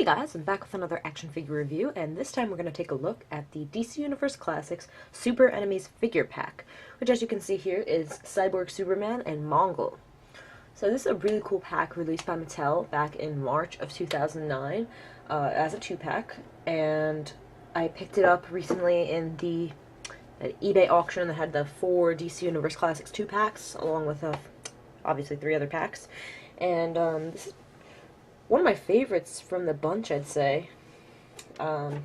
guys, I'm back with another action figure review, and this time we're going to take a look at the DC Universe Classics Super Enemies figure pack, which as you can see here is Cyborg Superman and Mongul. So this is a really cool pack released by Mattel back in March of 2009 as a 2-pack, and I picked it up recently in the eBay auction that had the 4 DC Universe Classics 2-packs, along with obviously 3 other packs, and this is one of my favorites from the bunch, I'd say. I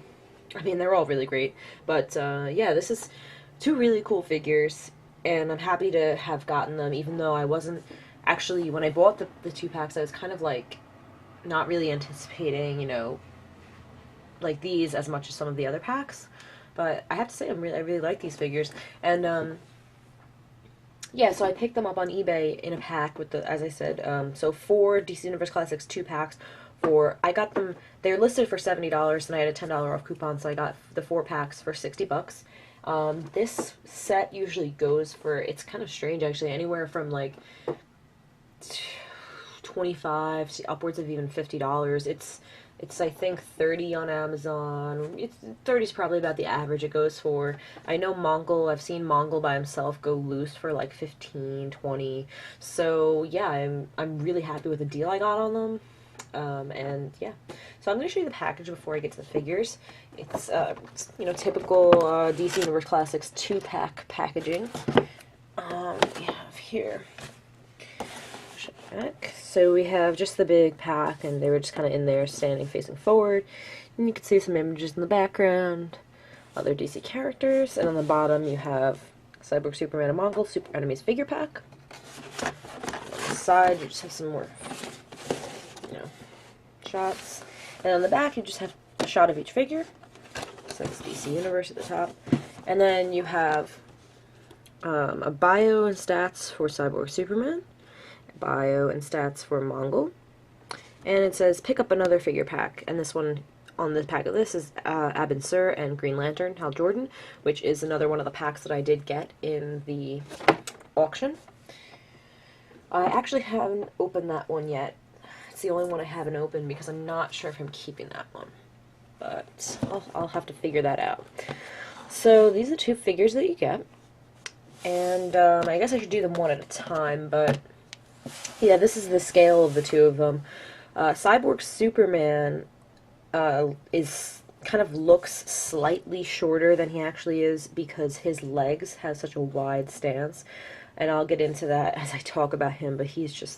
mean, they're all really great, but yeah, this is 2 really cool figures, and I'm happy to have gotten them, even though I wasn't actually, when I bought the 2 packs, I was kind of like not really anticipating, you know, like these as much as some of the other packs. But I have to say, I really like these figures, and yeah, so I picked them up on eBay in a pack with the, as I said, so 4 DC Universe Classics 2-packs I got them, they're listed for $70, and I had a $10 off coupon, so I got the 4 packs for $60. This set usually goes for, it's kind of strange actually, anywhere from like $25 to upwards of even $50. It's I think 30 on Amazon. 30 is probably about the average it goes for. I know Mongul, I've seen Mongul by himself go loose for like 15, 20. So yeah, I'm really happy with the deal I got on them. And yeah, so I'm going to show you the package before I get to the figures. It's you know, typical DC Universe Classics 2-pack packaging. We have here. So we have just the big pack, and they were just kind of in there standing facing forward, and you can see some images in the background, other DC characters, and on the bottom you have Cyborg Superman and Mongul Super Enemies figure pack. On the side you just have some more, you know, shots, and on the back you just have a shot of each figure. So it's DC Universe at the top, and then you have a bio and stats for Cyborg Superman, bio and stats for Mongul, and it says pick up another figure pack, and this one on the pack of this is Abin Sur and Green Lantern Hal Jordan, which is another one of the packs that I did get in the auction. I actually haven't opened that one yet. It's the only one I haven't opened because I'm not sure if I'm keeping that one, but I'll have to figure that out. So these are the 2 figures that you get, and I guess I should do them one at a time, but yeah, this is the scale of the 2 of them. Cyborg Superman is kind of looks slightly shorter than he actually is because his legs have such a wide stance, and I'll get into that as I talk about him, but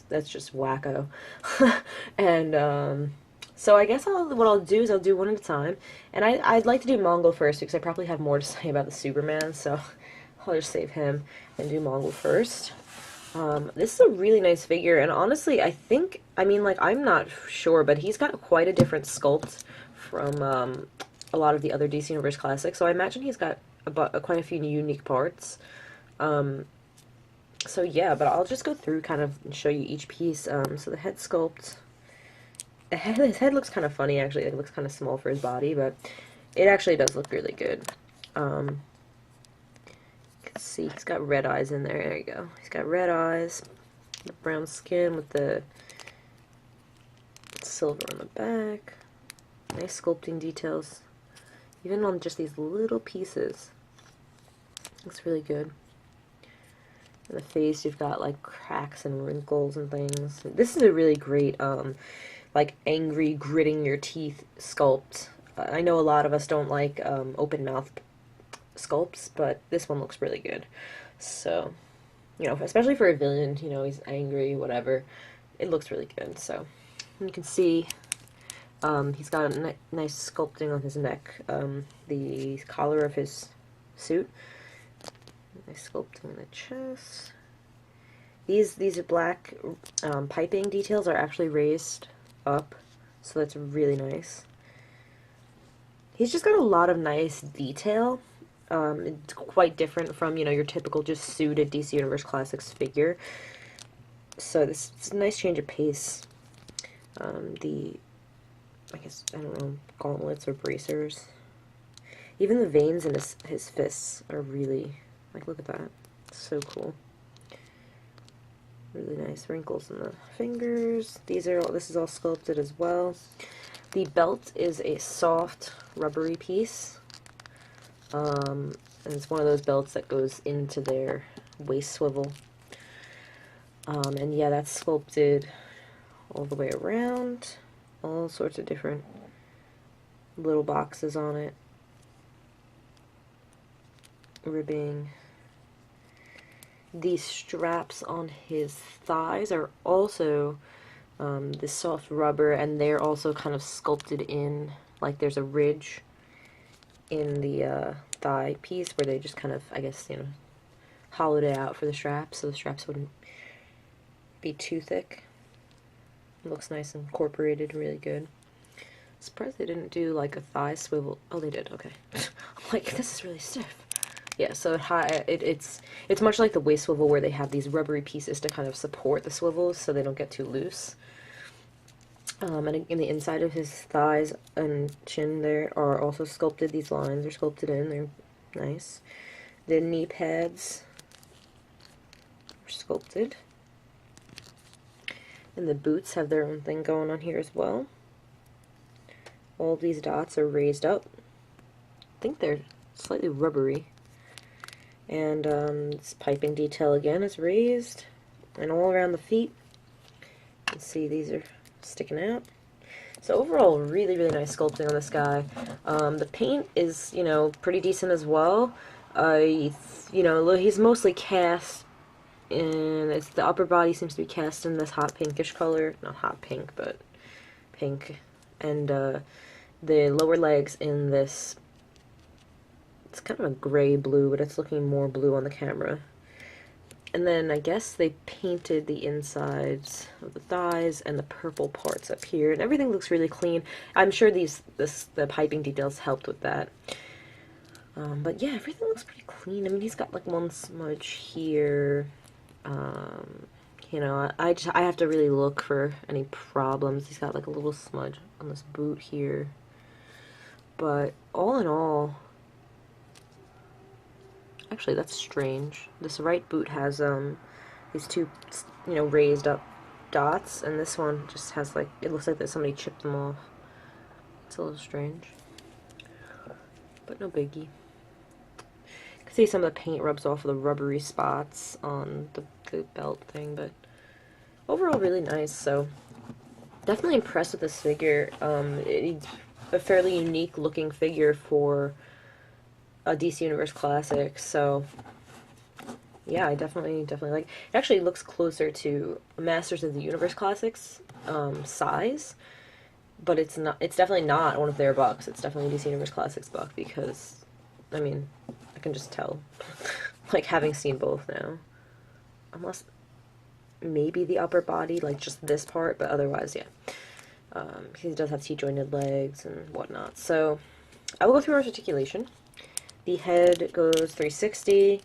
that's just wacko. And so I guess what I'll do is I'll do one at a time, and I'd like to do Mongul first because I probably have more to say about the Superman, so I'll just save him and do Mongul first. This is a really nice figure, and honestly, I mean, like, I'm not sure, but he's got quite a different sculpt from a lot of the other DC Universe Classics, so I imagine he's got quite a few unique parts. So yeah, but I'll just go through kind of and show you each piece. So the head sculpt, his head looks kind of funny, actually. It looks kind of small for his body, but it actually does look really good. See, he's got red eyes in there. There you go. He's got red eyes, the brown skin with the silver on the back. Nice sculpting details, even on just these little pieces. Looks really good. In the face, you've got like cracks and wrinkles and things. This is a really great, like angry, gritting your teeth sculpt. I know a lot of us don't like open mouth sculpts, but this one looks really good. So, you know, especially for a villain, you know, he's angry, whatever, it looks really good. So you can see he's got a nice sculpting on his neck, the collar of his suit, nice sculpting on the chest. These black piping details are actually raised up, so that's really nice. He's just got a lot of nice detail. It's quite different from, you know, your typical just suited DC Universe Classics figure. So this is a nice change of pace. I guess, I don't know, gauntlets or bracers. Even the veins in his fists are really, like, look at that. It's so cool. Really nice wrinkles in the fingers. This is all sculpted as well. The belt is a soft, rubbery piece. And it's one of those belts that goes into their waist swivel. And yeah, that's sculpted all the way around. All sorts of different little boxes on it. Ribbing. These straps on his thighs are also this soft rubber, and they're also kind of sculpted in, like there's a ridge in the thigh piece where they just kind of, I guess, you know, hollowed it out for the straps so the straps wouldn't be too thick. It looks nice and incorporated, really good. Surprised they didn't do like a thigh swivel. Oh, they did, okay. I'm like, this is really stiff. Yeah, so it's much like the waist swivel where they have these rubbery pieces to kind of support the swivels so they don't get too loose. And in the inside of his thighs and chin there are also sculpted. These lines are sculpted in. They're nice. The knee pads are sculpted. And the boots have their own thing going on here as well. All of these dots are raised up. I think they're slightly rubbery. And this piping detail again is raised. And all around the feet, you can see these are sticking out. So overall, really, really nice sculpting on this guy. The paint is, you know, pretty decent as well. You know, he's mostly cast, and the upper body seems to be cast in this hot pinkish color. Not hot pink, but pink. And the lower legs in this, it's kind of a gray blue, but it's looking more blue on the camera. And then I guess they painted the insides of the thighs and the purple parts up here, and everything looks really clean. I'm sure the piping details helped with that. But yeah, everything looks pretty clean. I mean, he's got like one smudge here. You know, I have to really look for any problems. He's got like a little smudge on this boot here. But all in all, actually, that's strange. This right boot has these two, you know, raised up dots, and this one just has like, it looks like that somebody chipped them off. It's a little strange, but no biggie. You can see some of the paint rubs off of the rubbery spots on the belt thing, but overall really nice. So definitely impressed with this figure. It's a fairly unique looking figure for a DC Universe classic, so yeah, I definitely like it. It actually looks closer to Masters of the Universe classics size, but it's definitely not one of their bucks. It's definitely a DC Universe classics buck, because I mean, I can just tell like having seen both now, unless maybe the upper body, like just this part, but otherwise, yeah. He does have T-jointed legs and whatnot. So I will go through articulation. The head goes 360,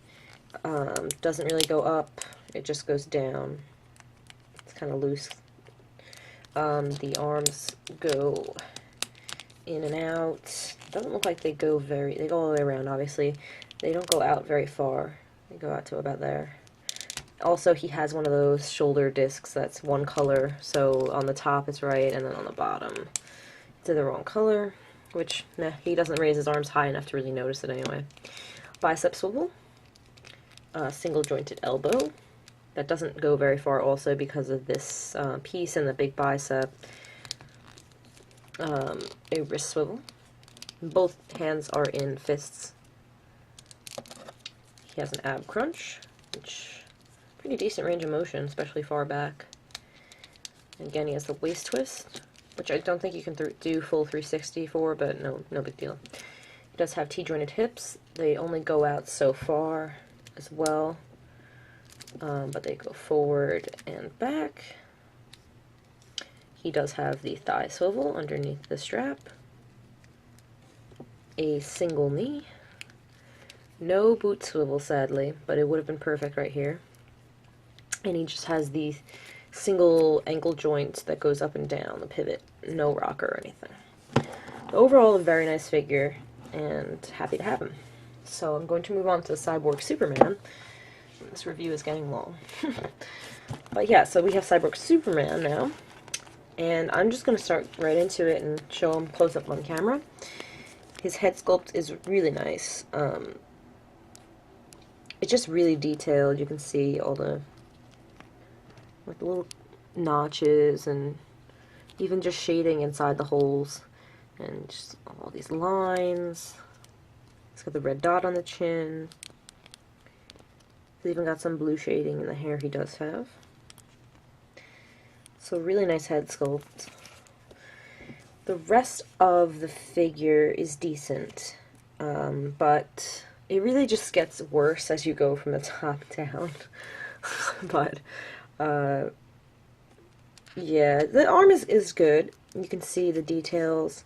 doesn't really go up, it just goes down. It's kind of loose. The arms go in and out. Doesn't look like they go all the way around, obviously. They don't go out very far. They go out to about there. Also, he has one of those shoulder discs that's one color, so on the top it's right, and then on the bottom it's in the wrong color. Which, nah, he doesn't raise his arms high enough to really notice it anyway. Bicep swivel. Single jointed elbow. That doesn't go very far also because of this piece and the big bicep. A wrist swivel. Both hands are in fists. He has an ab crunch, which pretty decent range of motion, especially far back. And again, he has the waist twist, which I don't think you can do full 360 for, but no big deal. He does have T-jointed hips. They only go out so far as well, but they go forward and back. He does have the thigh swivel underneath the strap. A single knee. No boot swivel, sadly, but it would have been perfect right here. And he just has the single ankle joint that goes up and down the pivot, no rocker or anything. Overall, a very nice figure, and happy to have him. So I'm going to move on to Cyborg Superman. This review is getting long. But yeah, so we have Cyborg Superman now. And I'm just going to start right into it and show him close up on camera. His head sculpt is really nice. It's just really detailed. You can see all the like the little notches and even just shading inside the holes and just all these lines. He's got the red dot on the chin. He's even got some blue shading in the hair he does have. So really nice head sculpt. The rest of the figure is decent, but it really just gets worse as you go from the top down. But yeah, the arm is good. You can see the details.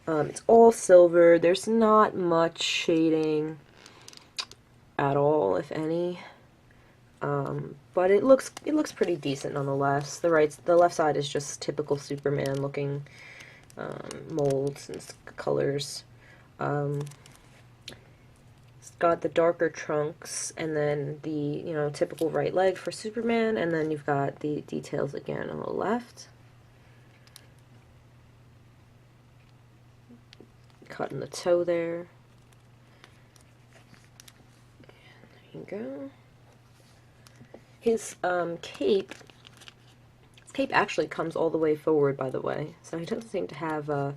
It's all silver. There's not much shading at all, if any. But it looks pretty decent nonetheless. The left side is just typical Superman looking molds and colors. It's got the darker trunks and then the typical right leg for Superman, and then you've got the details again on the left. Cutting the toe there. And there you go. His cape actually comes all the way forward, by the way, so he doesn't seem to have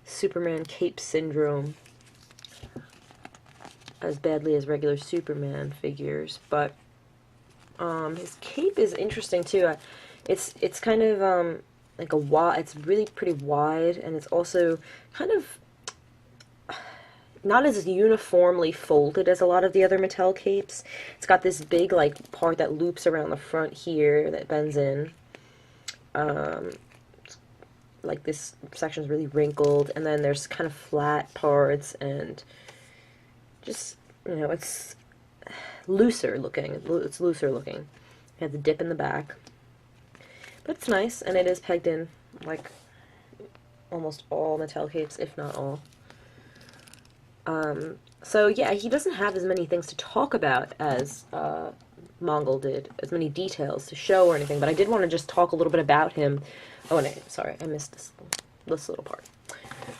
Superman cape syndrome as badly as regular Superman figures, but his cape is interesting too. It's kind of like it's really pretty wide, and it's also kind of not as uniformly folded as a lot of the other Mattel capes. It's got this big like part that loops around the front here that bends in. Like this section's really wrinkled, and then there's kind of flat parts, and just it's looser looking. It's looser looking. You have the dip in the back, but it's nice, and it is pegged in like almost all Mattel capes, if not all. So yeah, he doesn't have as many things to talk about as Mongul did, as many details to show or anything, but I did want to just talk a little bit about him. Oh, and sorry, I missed this little part.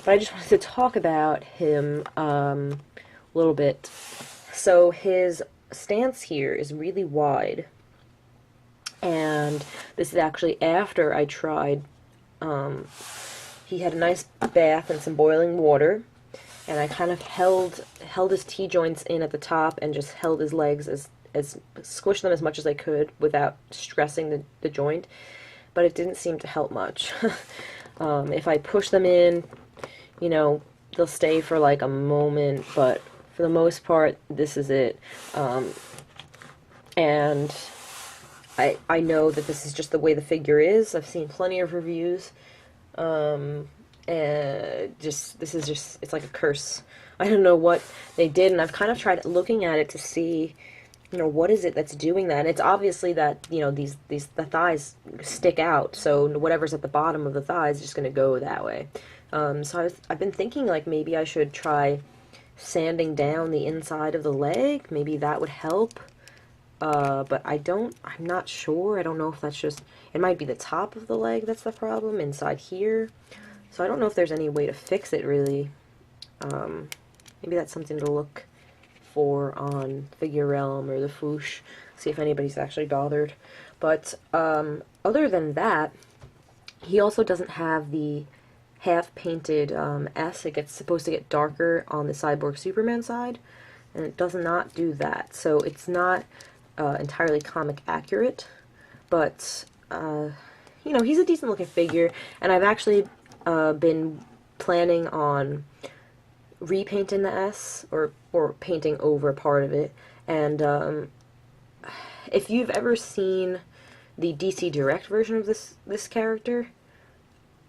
But I just wanted to talk about him a little bit. So his stance here is really wide, and this is actually after I tried, he had a nice bath and some boiling water, and I kind of held his T-joints in at the top and just held his legs as squished them as much as I could without stressing the joint, but it didn't seem to help much. If I push them in, they'll stay for like a moment, but for the most part, this is it. And I know that this is just the way the figure is. I've seen plenty of reviews. And it's like a curse. I don't know what they did, and I've kind of tried looking at it to see, what is it that's doing that? And it's obviously that, the thighs stick out, so whatever's at the bottom of the thighs is just going to go that way. So I've been thinking, like, maybe I should try sanding down the inside of the leg. Maybe that would help. But I'm not sure. I don't know if that's just, it might be the top of the leg that's the problem, inside here. So I don't know if there's any way to fix it, really. Maybe that's something to look for on Figure Realm or the Foosh, see if anybody's actually bothered. But other than that, he also doesn't have the half-painted S. It's supposed to get darker on the Cyborg Superman side, and it does not do that. So it's not entirely comic accurate, but he's a decent looking figure, and I've actually been planning on repainting the S, or painting over part of it. And if you've ever seen the DC Direct version of this character,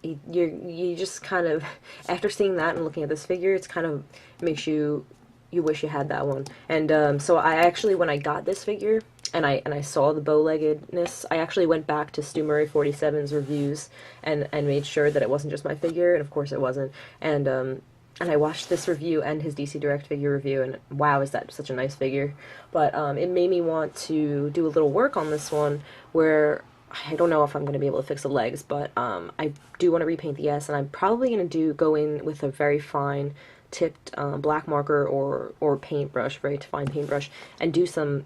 you just kind of, after seeing that and looking at this figure, it's kind of makes you wish you had that one. And so I actually, when I got this figure and I saw the bow-leggedness, I actually went back to Stu Murray 47's reviews and made sure that it wasn't just my figure, and of course it wasn't. And I watched this review and his DC Direct figure review, and wow, is that such a nice figure. But it made me want to do a little work on this one, where I don't know if I'm going to be able to fix the legs, but I do want to repaint the S, and I'm probably going to go in with a very fine tipped black marker or paintbrush, very fine paintbrush, and do some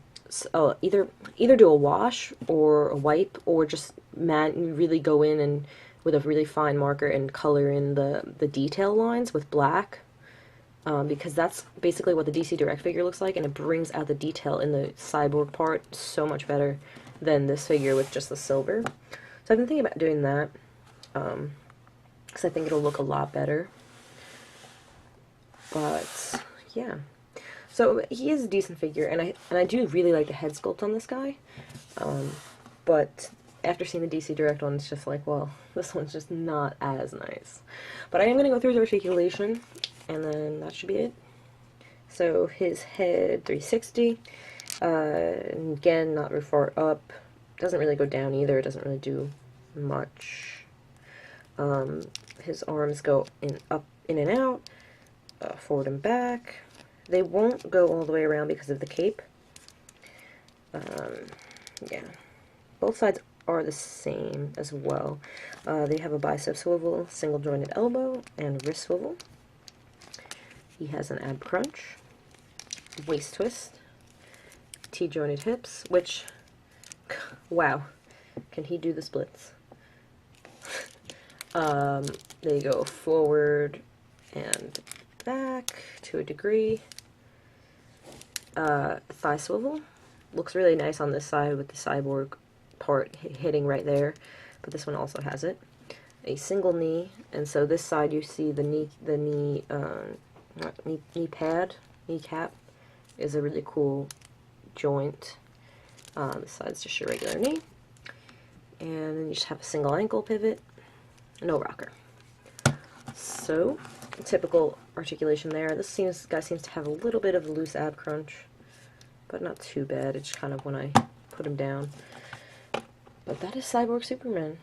either do a wash or a wipe, or just really go in and with a really fine marker and color in the detail lines with black. Because that's basically what the DC Direct figure looks like, and it brings out the detail in the Cyborg part so much better than this figure with just the silver. So I've been thinking about doing that, because I think it'll look a lot better. But yeah, so he is a decent figure, and I do really like the head sculpt on this guy. But after seeing the DC Direct one, it's just like, well, this one's just not as nice. But I am going to go through his articulation, and then that should be it. So his head, 360. Again, not very far up. Doesn't really go down either. It doesn't really do much. His arms go up, in and out, forward and back. They won't go all the way around because of the cape. Yeah. Both sides are the same as well. They have a bicep swivel, single jointed elbow, and wrist swivel. He has an ab crunch, waist twist, T-jointed hips, which, wow, can he do the splits? They go forward and back to a degree. Thigh swivel, looks really nice on this side with the Cyborg part hitting right there, but this one also has it. A single knee, and so this side you see the knee pad, kneecap is a really cool joint. This side's just your regular knee. And then you just have a single ankle pivot, no rocker. So, typical articulation there. This guy seems to have a little bit of a loose ab crunch, but not too bad. It's kind of when I put him down. But that is Cyborg Superman.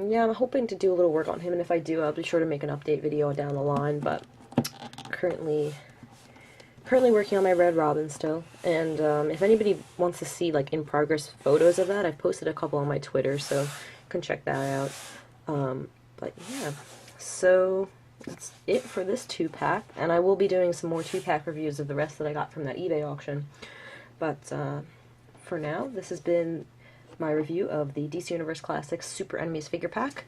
Yeah, I'm hoping to do a little work on him, and if I do, I'll be sure to make an update video down the line, but currently working on my Red Robin still, and if anybody wants to see like in progress photos of that, I've posted a couple on my Twitter, so you can check that out. But yeah, so that's it for this 2-pack, and I will be doing some more 2-pack reviews of the rest that I got from that eBay auction. But for now, this has been my review of the DC Universe Classics Super Enemies figure pack,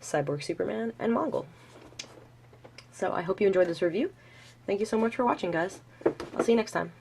Cyborg Superman, and Mongul. So I hope you enjoyed this review. Thank you so much for watching, guys. I'll see you next time.